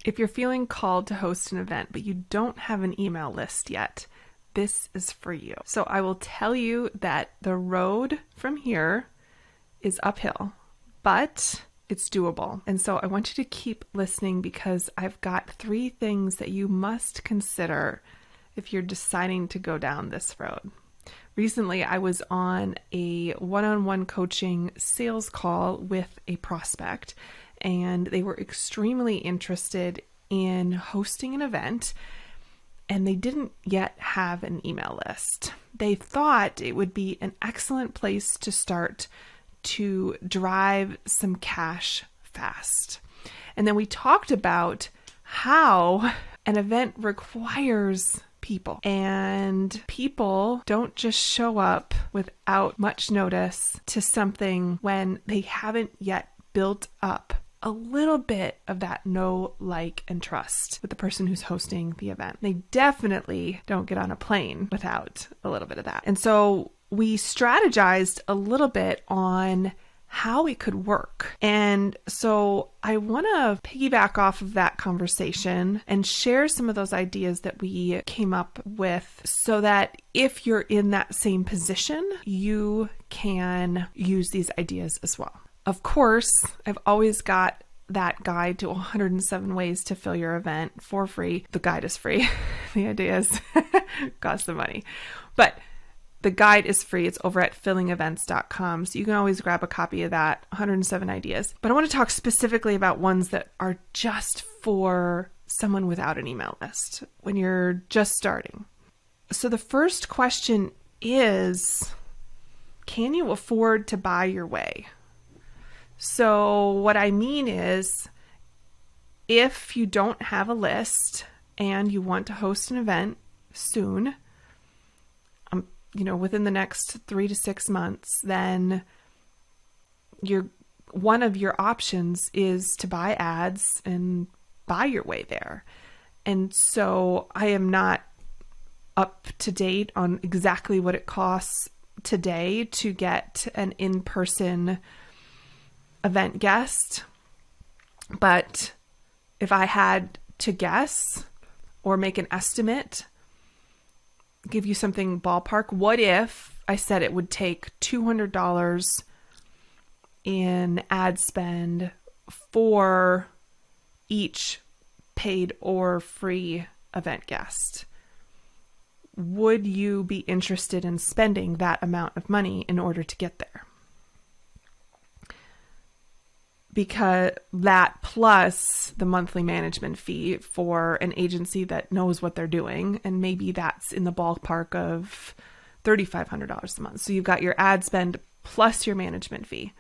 If you're feeling called to host an event, but you don't have an email list yet, this is for you. So I will tell you that the road from here is uphill, but it's doable. And so I want you to keep listening because I've got 3 things that you must consider if you're deciding to go down this road. Recently, I was on a one-on-one coaching sales call with a prospect, and they were extremely interested in hosting an event, and they didn't yet have an email list. They thought it would be an excellent place to start to drive some cash fast. And then we talked about how an event requires people, and people don't just show up without much notice to something when they haven't yet built up a little bit of that know, like, and trust with the person who's hosting the event. They definitely don't get on a plane without a little bit of that. And so we strategized a little bit on how it could work. And so I want to piggyback off of that conversation and share some of those ideas that we came up with so that if you're in that same position, you can use these ideas as well. Of course, I've always got that guide to 107 ways to fill your event for free. The guide is free. The ideas cost some money. But the guide is free. It's over at fillingevents.com. So you can always grab a copy of that, 107 ideas. But I want to talk specifically about ones that are just for someone without an email list when you're just starting. So the first question is, can you afford to buy your way? So what I mean is, if you don't have a list and you want to host an event soon, within the next 3 to 6 months, then one of your options is to buy ads and buy your way there. And so I am not up to date on exactly what it costs today to get an in-person event guest. But if I had to guess or make an estimate, give you something ballpark, what if I said it would take $200 in ad spend for each paid or free event guest? Would you be interested in spending that amount of money in order to get there? Because that plus the monthly management fee for an agency that knows what they're doing, and maybe that's in the ballpark of $3,500 a month. So you've got your ad spend plus your management fee.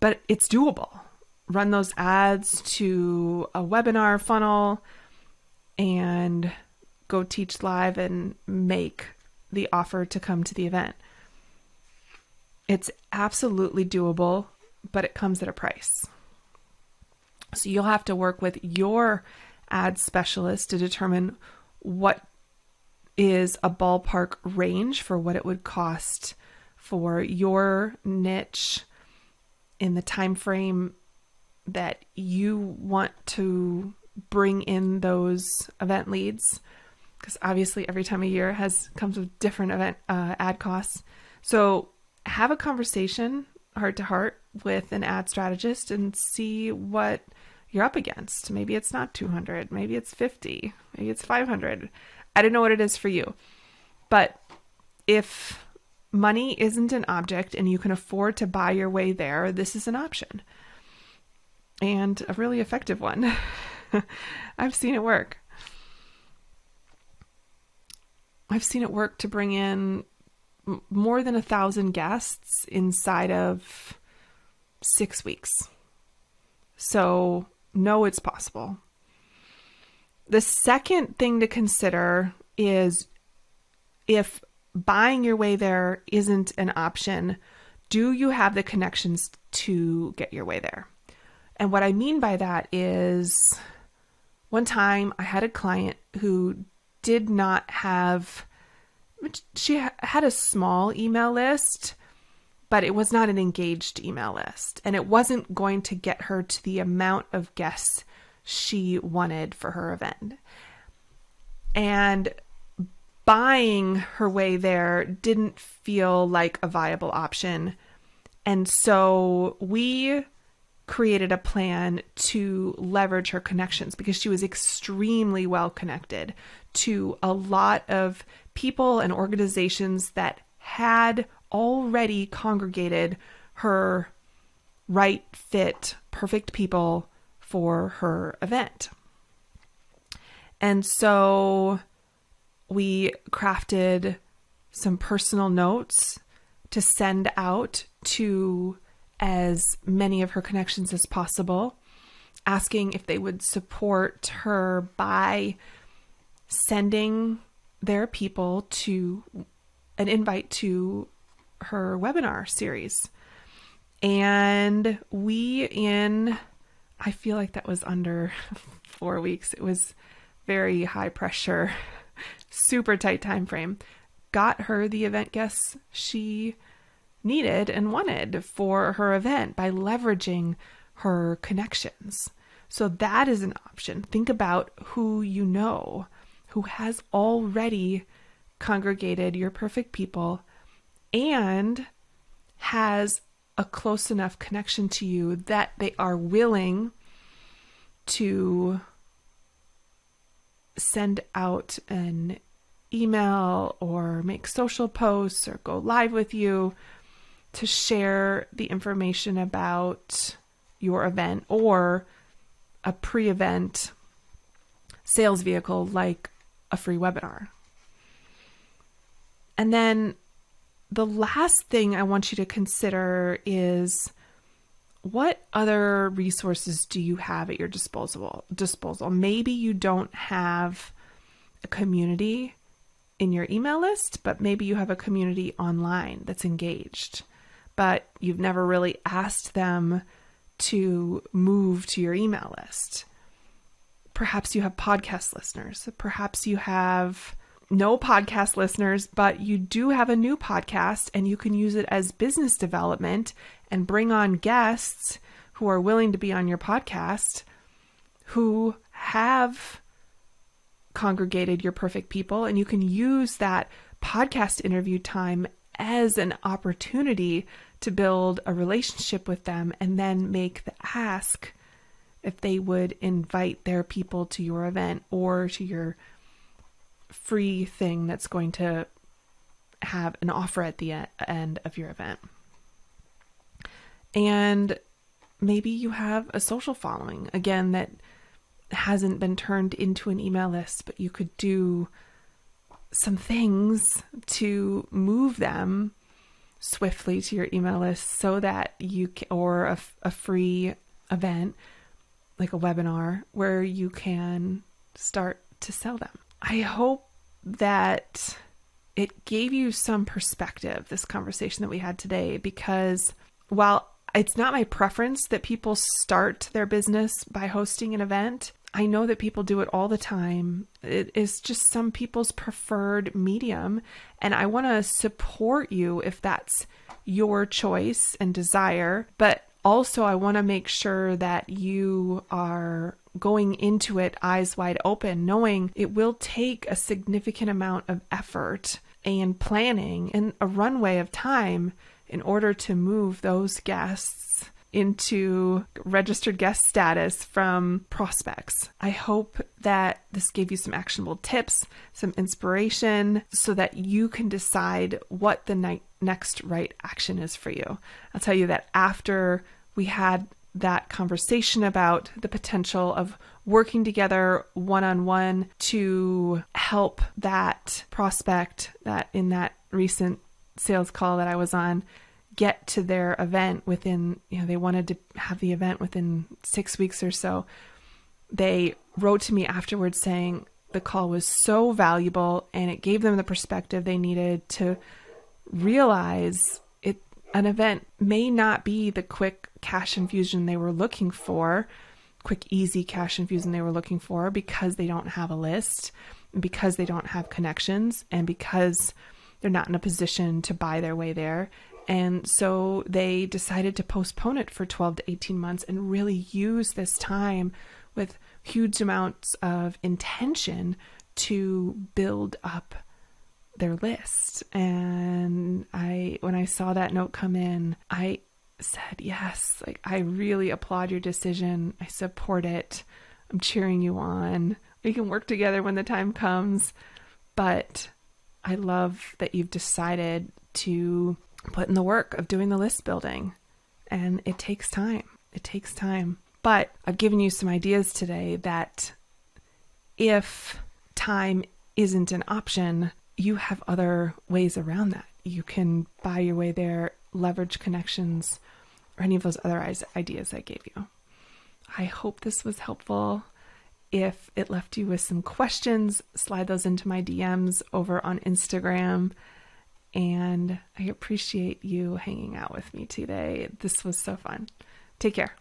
But it's doable. Run those ads to a webinar funnel and go teach live and make the offer to come to the event. It's absolutely doable, but it comes at a price. So you'll have to work with your ad specialist to determine what is a ballpark range for what it would cost for your niche in the time frame that you want to bring in those event leads. Because obviously every time of year comes with different event ad costs. So have a conversation heart to heart with an ad strategist and see what you're up against. Maybe it's not 200, maybe it's 50, maybe it's 500. I don't know what it is for you. But if money isn't an object and you can afford to buy your way there, this is an option. And a really effective one. I've seen it work. I've seen it work to bring in more than 1,000 guests inside of 6 weeks. So no, it's possible. The second thing to consider is, if buying your way there isn't an option, do you have the connections to get your way there? And what I mean by that is, one time I had a client who did not have, she had a small email list, but it was not an engaged email list. And it wasn't going to get her to the amount of guests she wanted for her event. And buying her way there didn't feel like a viable option. And so we created a plan to leverage her connections because she was extremely well connected to a lot of people and organizations that had already congregated her right fit, perfect people for her event. And so we crafted some personal notes to send out to as many of her connections as possible, asking if they would support her by sending their people to an invite to her webinar series. And I feel like that was under 4 weeks. It was very high pressure, super tight time frame. Got her the event guests she needed and wanted for her event by leveraging her connections. So that is an option. Think about who you know, who has already congregated your perfect people and has a close enough connection to you that they are willing to send out an email or make social posts or go live with you to share the information about your event or a pre-event sales vehicle like a free webinar. And then the last thing I want you to consider is, what other resources do you have at your disposal? Maybe you don't have a community in your email list, but maybe you have a community online that's engaged, but you've never really asked them to move to your email list. Perhaps you have podcast listeners. Perhaps you have no podcast listeners, but you do have a new podcast and you can use it as business development and bring on guests who are willing to be on your podcast, who have congregated your perfect people. And you can use that podcast interview time as an opportunity to build a relationship with them and then make the ask if they would invite their people to your event or to your free thing that's going to have an offer at the end of your event. And maybe you have a social following, again, that hasn't been turned into an email list, but you could do some things to move them swiftly to your email list so that you can, or a free event like a webinar where you can start to sell them. I hope that it gave you some perspective, this conversation that we had today, because while it's not my preference that people start their business by hosting an event, I know that people do it all the time. It is just some people's preferred medium, and I want to support you if that's your choice and desire, but also I want to make sure that you are going into it eyes wide open, knowing it will take a significant amount of effort and planning and a runway of time in order to move those guests into registered guest status from prospects. I hope that this gave you some actionable tips, some inspiration, so that you can decide what the next right action is for you. I'll tell you that after we had that conversation about the potential of working together one-on-one to help that prospect that in that recent sales call that I was on get to their event within, they wanted to have the event within 6 weeks or so. They wrote to me afterwards saying the call was so valuable and it gave them the perspective they needed to realize an event may not be the quick cash infusion they were looking for, quick, easy cash infusion they were looking for, because they don't have a list, because they don't have connections, and because they're not in a position to buy their way there. And so they decided to postpone it for 12 to 18 months and really use this time with huge amounts of intention to build up their list. And when I saw that note come in, I said, yes, like, I really applaud your decision. I support it. I'm cheering you on. We can work together when the time comes. But I love that you've decided to put in the work of doing the list building. And it takes time. It takes time. But I've given you some ideas today that if time isn't an option, you have other ways around that. You can buy your way there, leverage connections, or any of those other ideas I gave you. I hope this was helpful. If it left you with some questions, slide those into my DMs over on Instagram. And I appreciate you hanging out with me today. This was so fun. Take care.